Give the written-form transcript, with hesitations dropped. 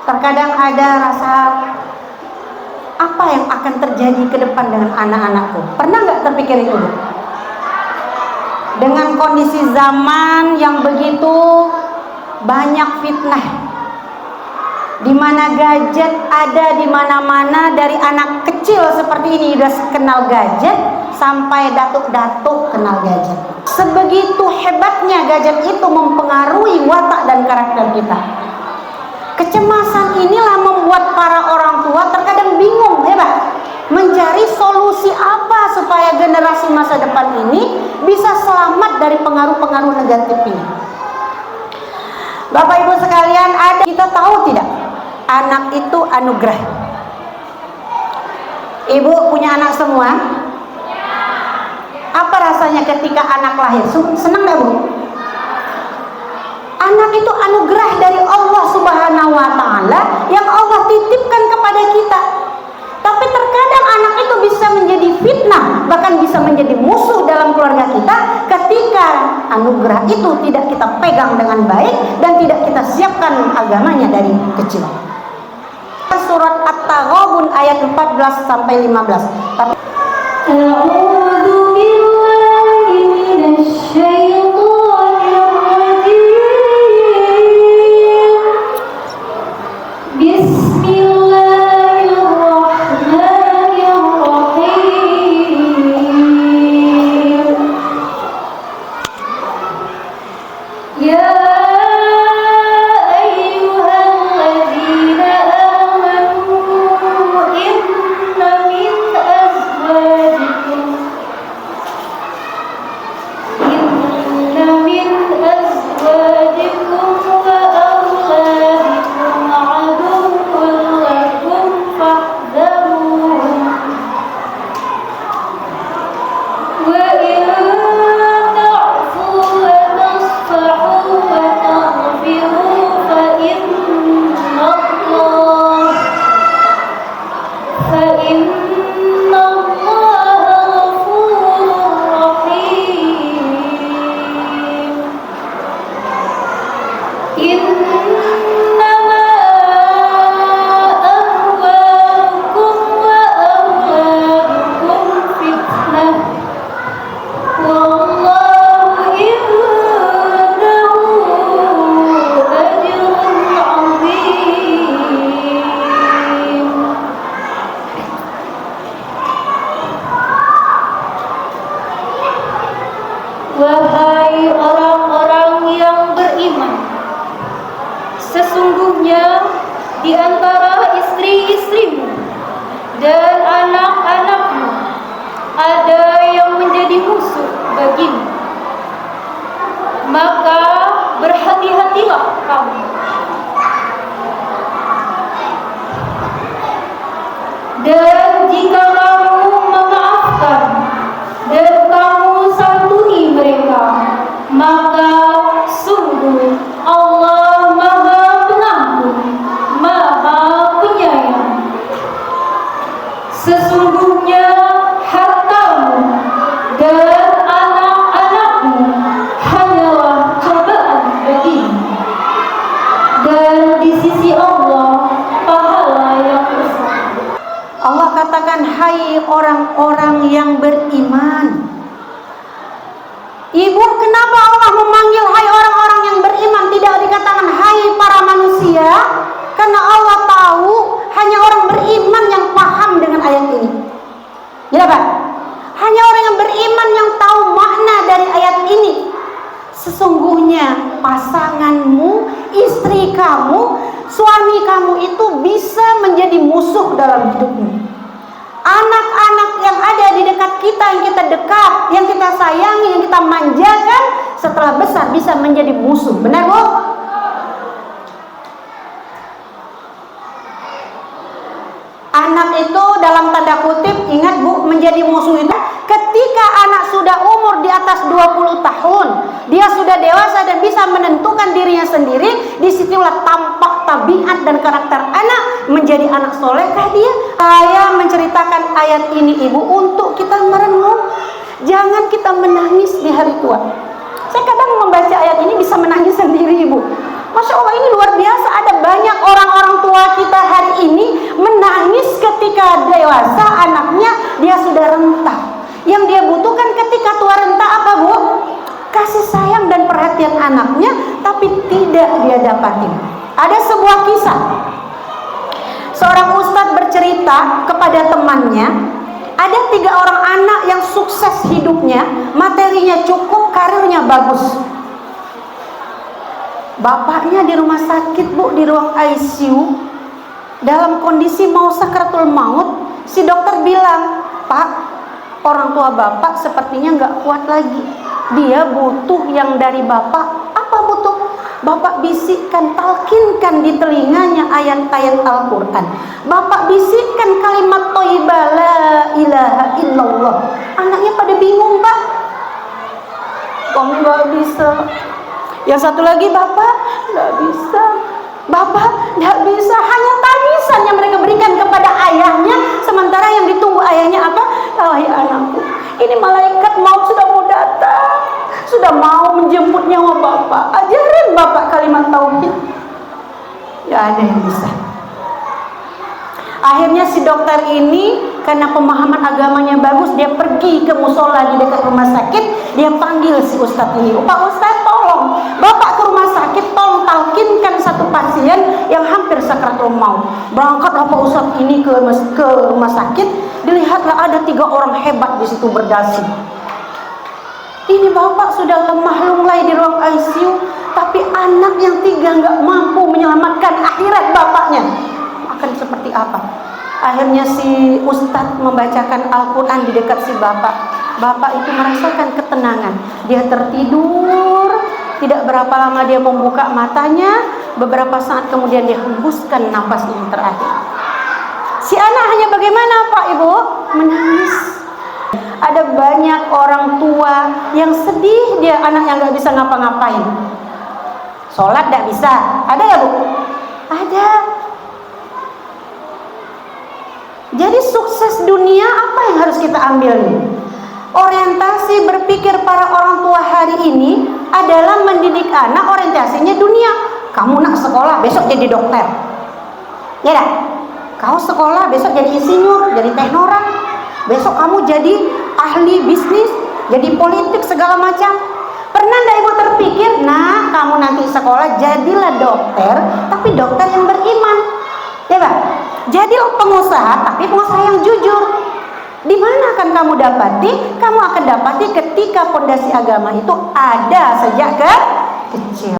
Terkadang ada rasa apa yang akan terjadi ke depan dengan anak-anakku. Pernah nggak terpikir itu, Bu? Dengan kondisi zaman yang begitu banyak fitnah, di mana gadget ada di mana-mana, dari anak kecil seperti ini udah kenal gadget sampai datuk-datuk kenal gadget. Sebegitu hebatnya gadget itu mempengaruhi watak dan karakter kita. Kecemasan inilah membuat para orang tua terkadang bingung, hebat, mencari solusi apa supaya generasi masa depan ini bisa selamat dari pengaruh-pengaruh negatif ini. Bapak Ibu sekalian, kita tahu tidak, anak itu anugerah. Ibu punya anak semua? Apa rasanya ketika anak lahir? Senang nggak, Bu? Anak itu anugerah dari Allah Subhanahu wa Ta'ala yang Allah titipkan kepada kita. Tapi terkadang anak itu bisa menjadi fitnah, bahkan bisa menjadi musuh dalam keluarga kita ketika anugerah itu tidak kita pegang dengan baik dan tidak kita siapkan agamanya dari kecil. Surat At-Taghabun ayat 14 sampai 15. Tapi wahai orang-orang yang beriman, sesungguhnya di antara istri-istrimu dan anak-anakmu ada yang menjadi musuh bagimu. Maka berhati-hatilah kamu. Dan jika kamu memaafkan dan kamu santuni mereka, maka sungguh Allah Maha Pengampun, Maha Penyayang. Sesungguhnya hartamu dan anak-anakmu hanyalah cobaan bagimu, dan di sisi Allah pahala yang besar. Allah katakan, hai orang-orang yang beriman. Ibu, kenapa Allah memanggil hai orang-orang yang beriman, tidak dikatakan hai para manusia? Karena Allah tahu hanya orang beriman yang paham dengan ayat ini. Ya, Pak? Hanya orang yang beriman yang tahu makna dari ayat ini. Sesungguhnya pasanganmu, istri kamu, suami kamu itu bisa menjadi musuh dalam hidupmu. Anak-anak yang ada di dekat kita, yang kita dekat, yang kita sayangi, yang kita manjakan, setelah besar bisa menjadi musuh. Benar, Bu? Anak itu dalam tanda kutip, ingat Bu, menjadi musuh itu ketika anak sudah umur di atas 20 tahun, dia sudah dewasa dan bisa menentukan dirinya sendiri. Disitulah tampak tabiat dan karakter anak menjadi anak solehkah dia. Saya menceritakan ayat ini, Ibu, untuk kita merenung. Jangan kita menangis di hari tua. Saya kadang membaca ayat ini bisa menangis sendiri, Ibu. Masya Allah, ini luar biasa. Ada banyak orang-orang tua dia sudah renta. Yang dia butuhkan ketika tua renta apa, Bu? Kasih sayang dan perhatian anaknya, tapi tidak dia dapatin. Ada sebuah kisah. Seorang ustadz bercerita kepada temannya, ada 3 orang anak yang sukses hidupnya, materinya cukup, karirnya bagus. Bapaknya di rumah sakit, Bu, di ruang ICU, dalam kondisi mau sakratul maut. Si dokter bilang, Pak, orang tua Bapak sepertinya nggak kuat lagi. Dia butuh yang dari Bapak. Apa butuh? Bapak bisikkan, talkinkan di telinganya ayat-ayat Al-Quran. Bapak bisikkan kalimat thayyibah la ilaha illallah. Anaknya pada bingung, Pak. Kamu nggak bisa. Yang satu lagi, Bapak nggak bisa. Bapak nggak bisa. Hanya tangisan yang mereka berikan kepada ayahnya, sementara yang ditunggu ayahnya apa? Wahai anakku, ini malaikat maut sudah mau datang, sudah mau menjemput nyawa Bapak. Ajarin Bapak kalimat tauhid. Nggak ada yang bisa. Akhirnya si dokter ini karena pemahaman agamanya bagus, dia pergi ke musola di dekat rumah sakit. Dia panggil si ustadz ini, Pak Ustadz, tolong Bapak ke rumah sakit, tolong talkinkan satu pasien yang hampir sakratul maut. Berangkatlah Pak Ustadz ini ke rumah sakit. Dilihatlah ada 3 orang hebat di situ berdasi. Ini Bapak sudah lemah lunglai di ruang ICU, tapi anak yang 3 nggak mampu menyelamatkan akhirat bapaknya. Akan seperti apa? Akhirnya si ustadz membacakan Al-Quran di dekat si bapak. Bapak itu merasakan ketenangan. Dia tertidur. Tidak berapa lama dia membuka matanya. Beberapa saat kemudian dia hembuskan nafas yang terakhir. Si anak hanya bagaimana, Pak Ibu? Menangis. Ada banyak orang tua yang sedih, dia anaknya nggak bisa ngapa-ngapain. Sholat nggak bisa. Ada ya, Bu? Ada. Jadi sukses dunia apa yang harus kita ambil nih? Orientasi berpikir para orang tua hari ini adalah mendidik anak orientasinya dunia. Kamu nak sekolah besok jadi dokter, ya dah. Kau sekolah besok jadi insinyur, jadi teknorat. Besok kamu jadi ahli bisnis, jadi politik segala macam. Pernah nggak Ibu terpikir, nah kamu nanti sekolah jadilah dokter, tapi dokter yang beriman, ya Pak? Jadilah pengusaha, tapi pengusaha yang jujur. Di mana akan kamu dapati? Kamu akan dapati ketika fondasi agama itu ada sejak kecil.